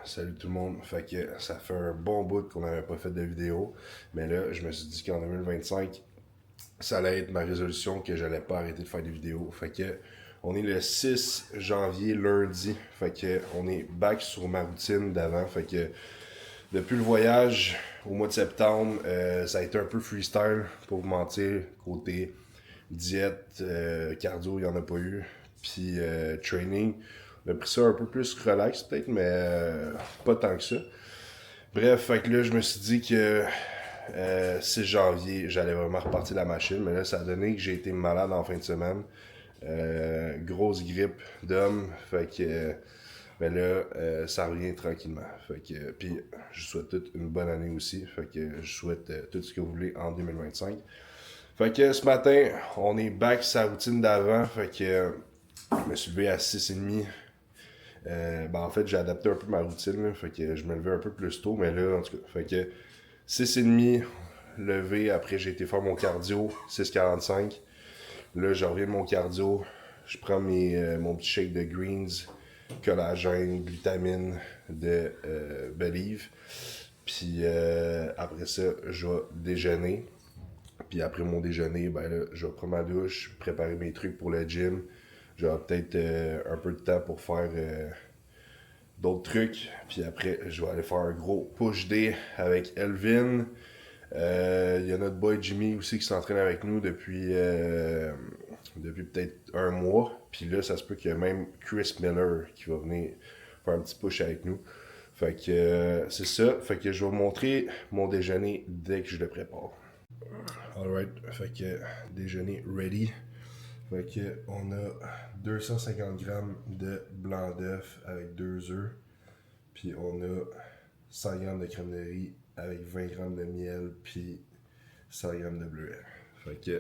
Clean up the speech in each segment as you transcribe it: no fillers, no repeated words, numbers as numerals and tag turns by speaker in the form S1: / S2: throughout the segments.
S1: Salut tout le monde. Fait que ça fait un bon bout qu'on n'avait pas fait de vidéo. Mais là, je me suis dit qu'en 2025, ça allait être ma résolution que j'allais pas arrêter de faire des vidéos. Fait que on est le 6 janvier, lundi. Fait que on est back sur ma routine d'avant. Fait que depuis le voyage au mois de septembre, ça a été un peu freestyle pour vous mentir. Côté diète, cardio, il n'y en a pas eu. Puis training, on a pris ça un peu plus relax peut-être, mais pas tant que ça. Bref, fait que là, je me suis dit que 6 janvier, j'allais vraiment repartir la machine, mais là, ça a donné que j'ai été malade en fin de semaine. Grosse grippe d'homme, fait que mais là, ça revient tranquillement. Fait que, puis je souhaite toute une bonne année aussi. Fait que je souhaite tout ce que vous voulez en 2025. Fait que ce matin, on est back sur sa routine d'avant. Fait que je me suis levé à 6h30. En fait, j'ai adapté un peu ma routine. Là, fait que je me levais un peu plus tôt. Mais là, en tout cas, fait que 6h30, levé. Après, j'ai été faire mon cardio, 6h45. Là, je reviens de mon cardio. Je prends mon petit shake de greens, collagène, glutamine de Believe. Puis après ça, je vais déjeuner. Puis après mon déjeuner, ben là, je vais prendre ma douche, préparer mes trucs pour le gym. J'aurai peut-être un peu de temps pour faire d'autres trucs. Puis après, je vais aller faire un gros push day avec Elvin. Il y a notre boy Jimmy aussi qui s'entraîne avec nous depuis peut-être un mois. Puis là, ça se peut qu'il y ait même Chris Miller qui va venir faire un petit push avec nous. Fait que c'est ça. Fait que je vais vous montrer mon déjeuner dès que je le prépare. Alright, fait que déjeuner ready. Fait que on a 250 grammes de blanc d'œuf avec 2 œufs. Puis on a 100 grammes de crème de riz avec 20 grammes de miel puis 100 grammes de bleuet. Fait que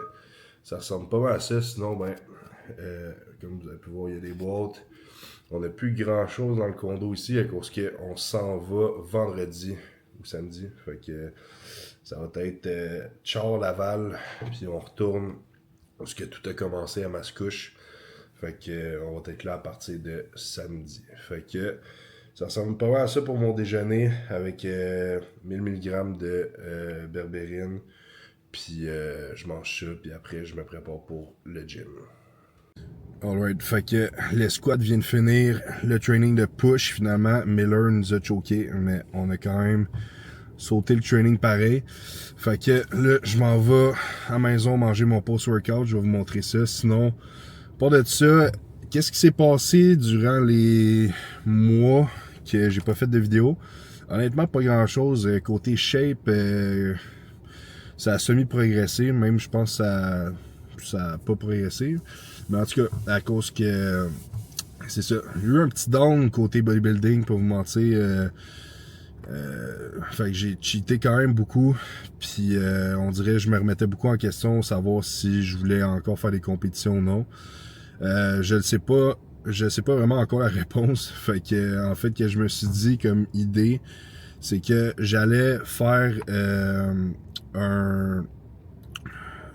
S1: ça ressemble pas mal à ça. Sinon, comme vous avez pu voir, il y a des boîtes. On n'a plus grand chose dans le condo ici à cause qu'on s'en va vendredi ou samedi. Fait que ça va être Char Laval, puis on retourne parce que tout a commencé à Mascouche. Fait que on va être là à partir de samedi. Fait que ça ressemble pas mal à ça pour mon déjeuner avec 1000 mg de berbérine. Puis je mange ça, puis après je me prépare pour le gym. Alright, fait que les squats viennent de finir le training de push finalement. Miller nous a choqué, mais on a quand même sauté le training pareil. Fait que là, je m'en vais à la maison manger mon post-workout. Je vais vous montrer ça. Sinon, pas de ça, qu'est-ce qui s'est passé durant les mois que j'ai pas fait de vidéo? Honnêtement, pas grand-chose. Côté shape, ça a semi-progressé. Même, je pense que ça a pas progressé. Mais en tout cas, à cause que c'est ça. J'ai eu un petit down côté bodybuilding pour vous mentir. Fait que j'ai cheaté quand même beaucoup. Puis on dirait que je me remettais beaucoup en question, savoir si je voulais encore faire des compétitions ou non. Je ne sais pas. Je sais pas vraiment encore la réponse. Fait que en fait que je me suis dit comme idée, c'est que j'allais faire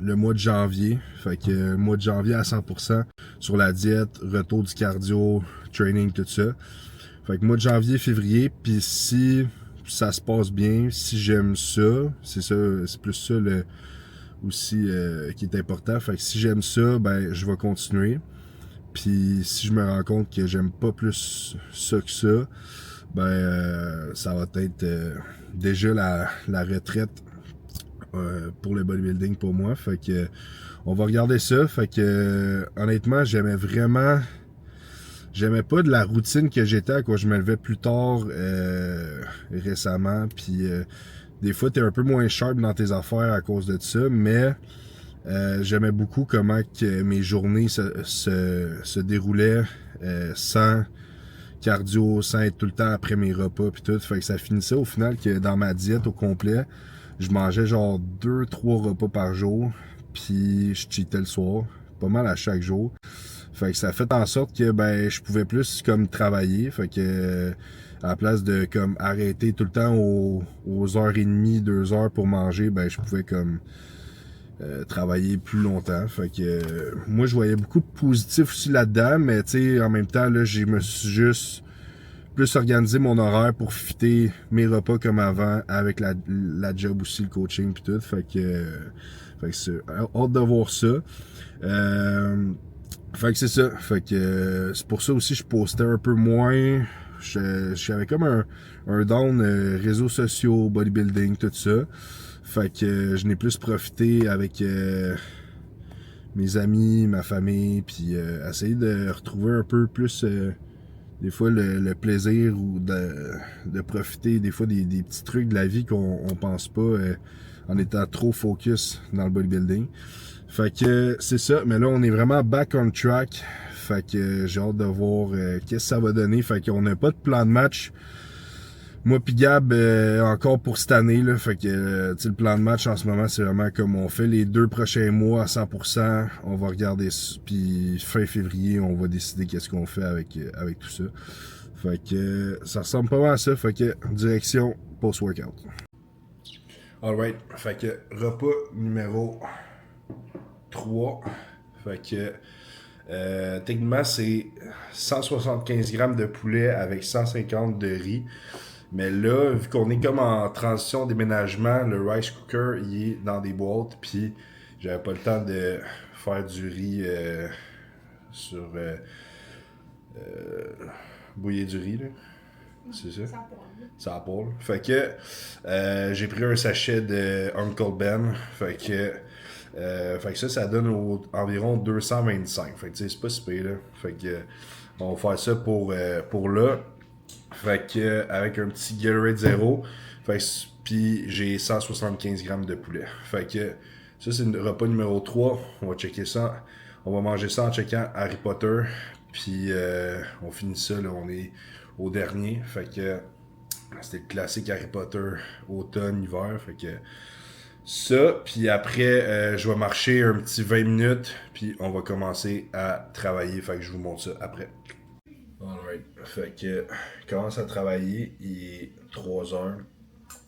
S1: le mois de janvier. Fait que le mois de janvier à 100% sur la diète, retour du cardio, training, tout ça. Fait que mois de janvier, février, puis si ça se passe bien, si j'aime ça, c'est plus ça aussi qui est important. Fait que si j'aime ça, ben je vais continuer. Puis si je me rends compte que j'aime pas plus ça que ça, ça va être déjà la retraite pour le bodybuilding pour moi. Fait que on va regarder ça. Fait que honnêtement, j'aimais pas de la routine que j'étais à quoi je me levais plus tard récemment. Puis des fois, t'es un peu moins sharp dans tes affaires à cause de ça, mais j'aimais beaucoup comment que mes journées se déroulaient sans cardio, sans être tout le temps après mes repas puis tout. Fait que ça finissait au final que dans ma diète au complet, je mangeais genre 2-3 repas par jour, puis je cheatais le soir, pas mal à chaque jour. Fait que ça a fait en sorte que je pouvais plus comme travailler. Fait que à la place de comme arrêter tout le temps aux heures et demie, 2 heures pour manger, je pouvais comme travailler plus longtemps. Fait que moi je voyais beaucoup de positif aussi là-dedans, mais tu sais, en même temps, là, je me suis juste plus organisé mon horaire pour fitter mes repas comme avant avec la job aussi, le coaching puis tout. Fait que c'est hâte de voir ça. Fait que c'est ça. Fait que c'est pour ça aussi je postais un peu moins. J'avais comme un down réseaux sociaux, bodybuilding, tout ça. Fait que je n'ai plus profité avec mes amis, ma famille, puis essayer de retrouver un peu plus des fois le plaisir ou de profiter des fois des petits trucs de la vie qu'on pense pas en étant trop focus dans le bodybuilding. Fait que c'est ça, mais là on est vraiment back on track. Fait que j'ai hâte de voir qu'est-ce que ça va donner. Fait qu'on n'a pas de plan de match. Moi pis Gab encore pour cette année là, fait que le plan de match en ce moment c'est vraiment comme on fait les 2 prochains mois à 100%, on va regarder puis fin février on va décider qu'est-ce qu'on fait avec tout ça. Fait que ça ressemble pas mal à ça, fait que direction post-workout. Alright, fait que repas numéro 3, fait que techniquement c'est 175 grammes de poulet avec 150 de riz. Mais là, vu qu'on est comme en transition déménagement, le rice cooker, il est dans des boîtes, puis j'avais pas le temps de faire du riz sur... bouillir du riz, là. C'est ça? Ça poêle. Fait que j'ai pris un sachet de Uncle Ben, fait que ça donne environ 225. Fait que c'est pas si pire, là. Fait que on va faire ça pour là. Fait que avec un petit Gatorade 0, puis j'ai 175 grammes de poulet. Fait que ça c'est le repas numéro 3. On va checker ça. On va manger ça en checkant Harry Potter. Puis on finit ça, là, on est au dernier. Fait que c'était le classique Harry Potter, automne, hiver. Fait que ça, puis après je vais marcher un petit 20 minutes. Puis on va commencer à travailler. Fait que je vous montre ça après. Alright, fait que je commence à travailler, il est 3 heures.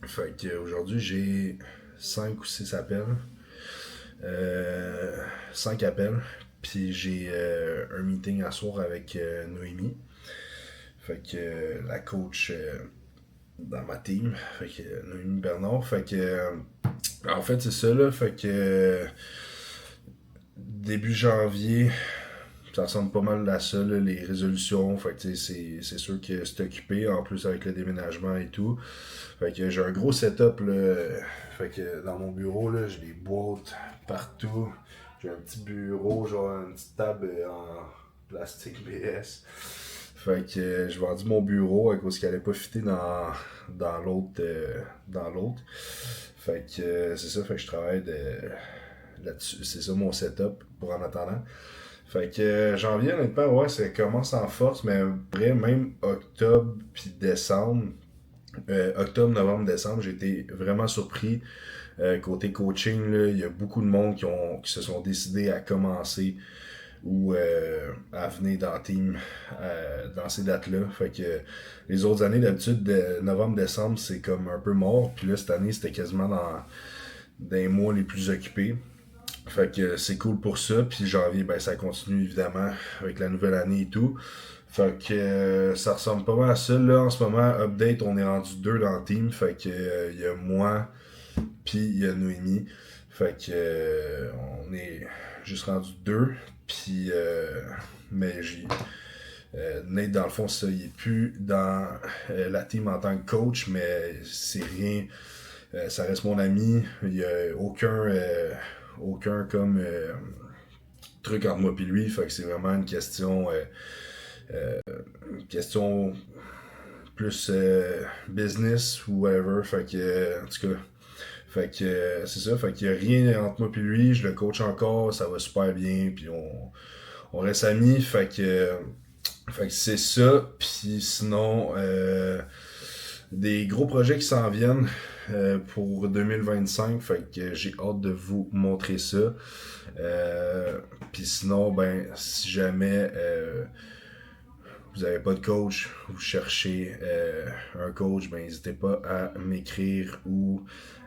S1: Fait que aujourd'hui j'ai 5 ou 6 appels. 5 appels. Puis j'ai un meeting à soir avec Noémie. Fait que la coach dans ma team. Fait que Noémie Bernard. Fait que en fait c'est ça là. Fait que début janvier. Ça ressemble pas mal à ça, là, les résolutions. Fait que c'est sûr que c'est occupé, en plus avec le déménagement et tout. Fait que j'ai un gros setup, là. Fait que dans mon bureau, là, j'ai des boîtes partout. J'ai un petit bureau, genre une petite table en plastique BS. Fait que je vendis mon bureau à cause qu'il allait pas fitter dans l'autre. Fait que c'est ça, fait que je travaille là-dessus. C'est ça mon setup pour en attendant. Fait que janvier, honnêtement, ouais, ça commence en force, mais après, même octobre puis décembre, octobre, novembre, décembre, j'ai été vraiment surpris. Côté coaching, là, il y a beaucoup de monde qui se sont décidés à commencer ou à venir dans le team dans ces dates-là. Fait que les autres années, d'habitude, de novembre, décembre, c'est comme un peu mort. Puis là, cette année, c'était quasiment dans les mois les plus occupés. Fait que c'est cool pour ça. Puis janvier, ben ça continue évidemment avec la nouvelle année et tout. Fait que ça ressemble pas mal à ça. Là, en ce moment, update, on est rendu 2 dans le team. Fait que il y a moi, puis il y a Noémie. Fait que on est juste rendu 2. Puis mais Nate, dans le fond, ça, il est plus dans la team en tant que coach, mais c'est rien. Ça reste mon ami. Il y a aucun comme truc entre moi et lui, fait que c'est vraiment une question plus business ou whatever, fait que en tout cas fait que c'est ça, fait qu'il y a rien entre moi et lui, je le coach encore, ça va super bien, puis on reste amis, fait que c'est ça, puis sinon des gros projets qui s'en viennent pour 2025, fait que j'ai hâte de vous montrer ça. Puis sinon, ben, si jamais vous n'avez pas de coach, vous cherchez un coach, ben n'hésitez pas à m'écrire ou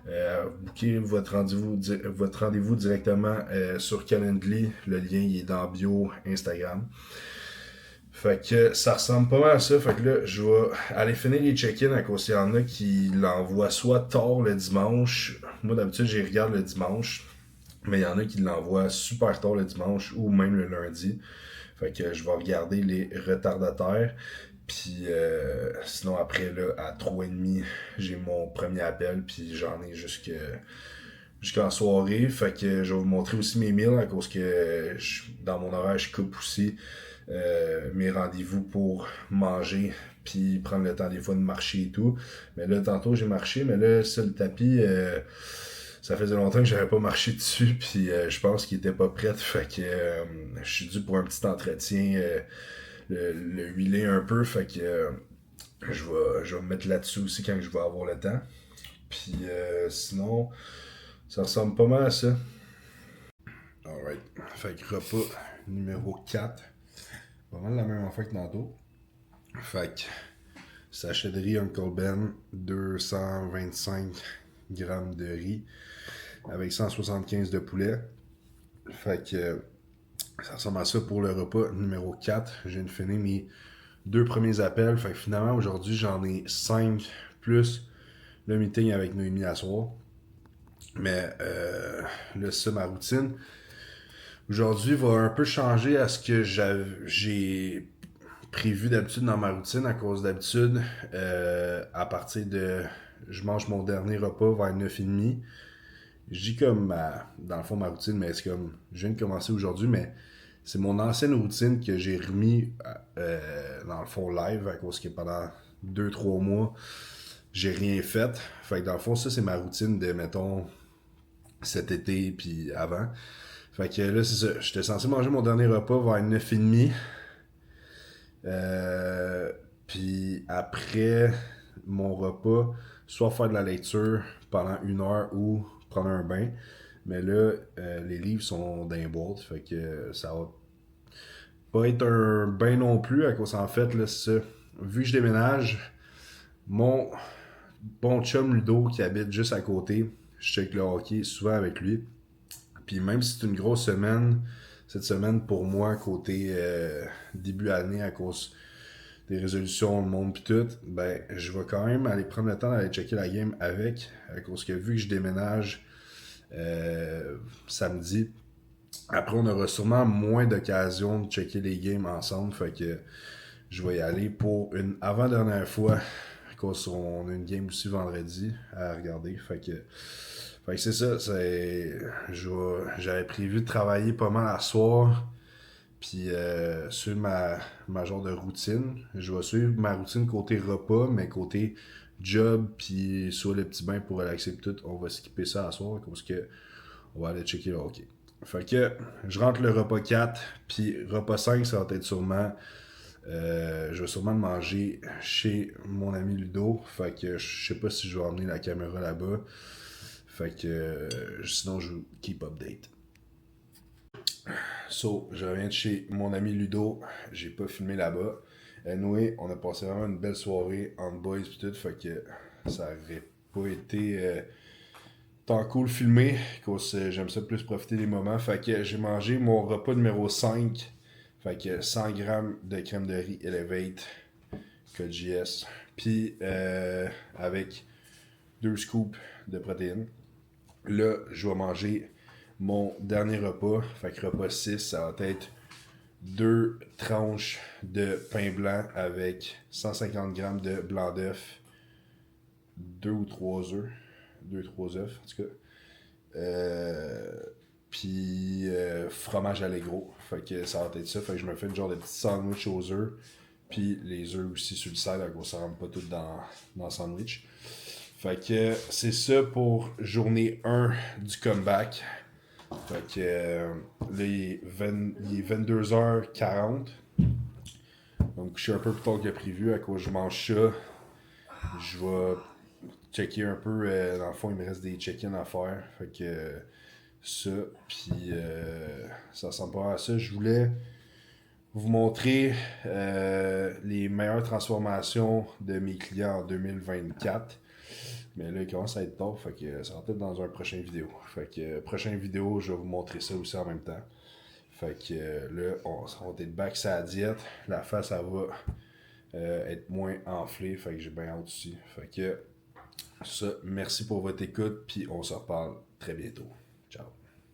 S1: à booker votre rendez-vous directement sur Calendly. Le lien il est dans bio Instagram. Fait que ça ressemble pas mal à ça. Fait que là, je vais aller finir les check-in à cause qu'il y en a qui l'envoient soit tard le dimanche. Moi, d'habitude, j'y regarde le dimanche. Mais il y en a qui l'envoient super tard le dimanche ou même le lundi. Fait que je vais regarder les retardataires. Puis sinon, après, là, à 3h30, j'ai mon premier appel. Puis j'en ai jusqu'en soirée. Fait que je vais vous montrer aussi mes meals à cause que dans mon horaire, je coupe aussi mes rendez-vous pour manger puis prendre le temps des fois de marcher et tout. Mais là, tantôt, j'ai marché. Mais là, ça, le tapis... ça faisait longtemps que j'avais pas marché dessus, puis je pense qu'il était pas prêt, fait que je suis dû pour un petit entretien, le huiler un peu, fait que je vais me mettre là-dessus aussi quand je vais avoir le temps. Puis sinon, ça ressemble pas mal à ça. Alright, fait que repas numéro 4, pas mal la même affaire que tantôt. Fait que sachet de riz Uncle Ben, 225 grammes de riz avec 175 de poulet. Fait que ça ressemble à ça pour le repas numéro 4. Je viens de finir mes 2 premiers appels. Fait que finalement, aujourd'hui, j'en ai 5 plus le meeting avec Noémie à soir. Mais là, c'est ça ma routine. Aujourd'hui va un peu changer à ce que j'ai prévu d'habitude dans ma routine. À cause d'habitude, à partir de... Je mange mon dernier repas vers 9h30. Je dis comme, dans le fond, ma routine, mais c'est comme, je viens de commencer aujourd'hui, mais c'est mon ancienne routine que j'ai remis, dans le fond, live, à cause que pendant 2-3 mois, j'ai rien fait. Fait que dans le fond, ça, c'est ma routine de, mettons, cet été, puis avant. Fait que là, c'est ça. J'étais censé manger mon dernier repas vers 9h30. Puis après mon repas, soit faire de la lecture pendant 1 heure ou prendre un bain. Mais là, les livres sont dans les boîtes, fait que ça va pas être un bain non plus, à cause en fait, là, c'est ça. Vu que je déménage, mon bon chum Ludo qui habite juste à côté, je check le hockey souvent avec lui. Puis même si c'est une grosse semaine, cette semaine pour moi, côté début année, à cause des résolutions, le monde pis tout, ben je vais quand même aller prendre le temps d'aller checker la game avec, à cause que vu que je déménage samedi, après on aura sûrement moins d'occasions de checker les games ensemble, fait que je vais y aller pour une avant-dernière fois, à cause on a une game aussi vendredi à regarder, fait que c'est ça, j'avais prévu de travailler pas mal à soir, puis suivre ma genre de routine. Je vais suivre ma routine côté repas, mais côté job, puis soit le petit bain pour relaxer pis tout, on va skipper ça à soir, parce que on va aller checker le hockey. Fait que je rentre le repas 4, puis repas 5, ça va être sûrement... je vais sûrement le manger chez mon ami Ludo. Fait que je sais pas si je vais emmener la caméra là-bas. Fait que sinon je vous keep update. So, je reviens de chez mon ami Ludo. J'ai pas filmé là-bas. Anyway, on a passé vraiment une belle soirée entre boys pis tout. Fait que ça aurait pas été tant cool filmé. Cause j'aime ça plus profiter des moments. Fait que j'ai mangé mon repas numéro 5. Fait que 100 grammes de crème de riz Elevate Code JS. Puis avec 2 scoops de protéines. Là, je vais manger mon dernier repas. Fait que repas 6, ça va être 2 tranches de pain blanc avec 150 grammes de blanc d'œuf, 2 ou 3 œufs, 2-3 œufs en tout cas. Puis fromage Allegro. Fait que ça va être ça. Fait que je me fais une genre de petit sandwich aux œufs. Puis les œufs aussi sur le side, à cause ça rentre pas tout dans le sandwich. Fait que c'est ça pour journée 1 du comeback. Fait que là, il est 22h40. Donc, je suis un peu plus tard que prévu. À cause je mange ça, je vais checker un peu. Dans le fond, il me reste des check-in à faire. Fait que ça, puis ça ressemble pas à ça. Je voulais vous montrer les meilleures transformations de mes clients en 2024. Mais là, il commence à être tard, fait que ça va peut-être dans un prochain vidéo. Fait que prochaine vidéo, je vais vous montrer ça aussi en même temps. Fait que là, on est back sur la diète. La face, ça va être moins enflée. Fait que j'ai bien hâte aussi. Fait que ça, merci pour votre écoute. Puis on se reparle très bientôt. Ciao.